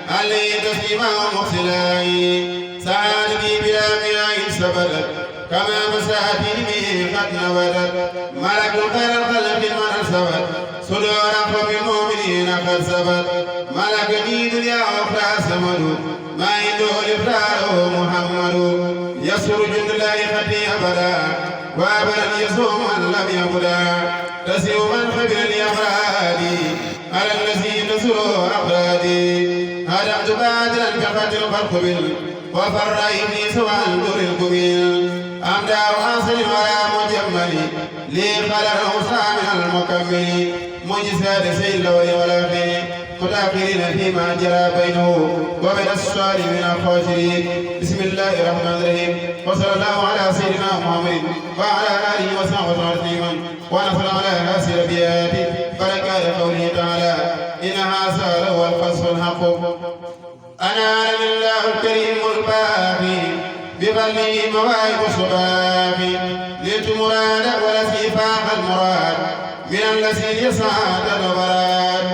علي تسليما ومرسلاي سعادتي بلا مياه سبلت كما مساتي به قد نبتت ملك خير الخلق من ارسبت صدور قوم المؤمنين قد سبت ملكني دنيا واخرى سمد ما عنده الافرار محمد يسر جند الله خطي ابدا وابدا يصوم من لم يبدا تسير من خبر الافراد على الذي تسر افرادي هدمت بادرا كفت الخلق وفرعي في سوى الدر القبيل أمدى واصل ولا مجمل لي خلق أوسع من المكمل مجساد سيل ولا في متأخرين فيما جرى بينه وبين الصالحين الخاسرين بسم الله الرحمن الرحيم وصلى الله على سيدنا محمد وعلى آله وصحبه وسلم ونصر على هذه الأبيات بركات قوله تعالى إنها سار والقصر الحق أنا لله الكريم الباقي بظله مواهب الصباح ليت مراد والذي فاق المراد من الذي يسعد الغراد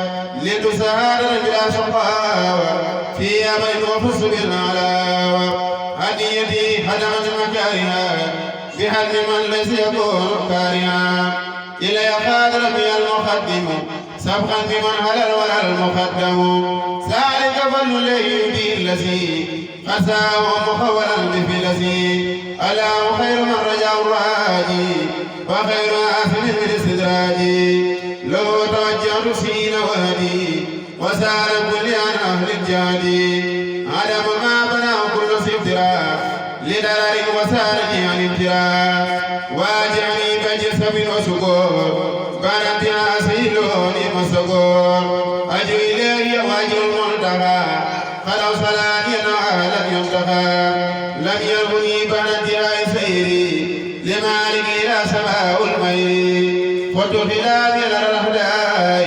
ليت سعادة بلا شقاوة في أمن وفز بالعلاوة هديتي هدمت مكارها بحلم من ليس يكون كارها إلى قادر بي المقدم سبقا بمن هلل ولا المقدم ذلك فضل الله الذي قساه مخولا بفلسي ألا خير من رجع الراجي وخير آثم بالاستدراج لو توجهت سين وهدي وسار كل عن أهل الجادي عدم ما بناه كل سفتراء لدرر وسارني عن امتراء واجعني بجسم وسكور بنت أسيلوني مسكور أجو إليه واجو المنتهى فلو صلاني لم ينتهى لم يرغني بنت سيري لمالك إلى سماء المير فت خلال الرهداي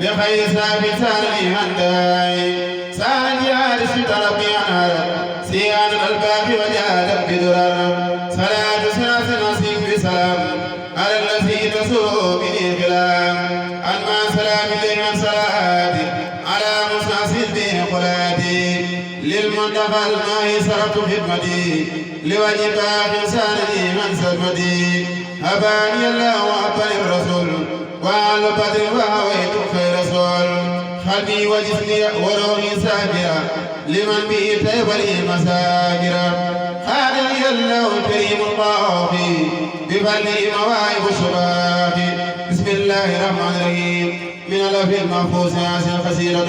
بخير ثابت سالني هنداي سالني عارس تربي عنها سيان الباقي وجادت بدرر صلاة سنة نصيب بسلام على الذي تسوء به خلام أنما سلام إليه من صلاتي على مستعصي به خلاتي للمنتقى الماء سرت خدمتي لوجه باق سالني من سلمتي هباني الله وأبني الرسول وعلى بدر وهويت خير رسول خلقي وجسمي وروحي ساكرة لمن به طيب لي مساكرة خالقي الله الكريم الطاغي بفضله مواهب الشباب بسم الله الرحمن الرحيم من الألف المحفوظ عاصي القصيدة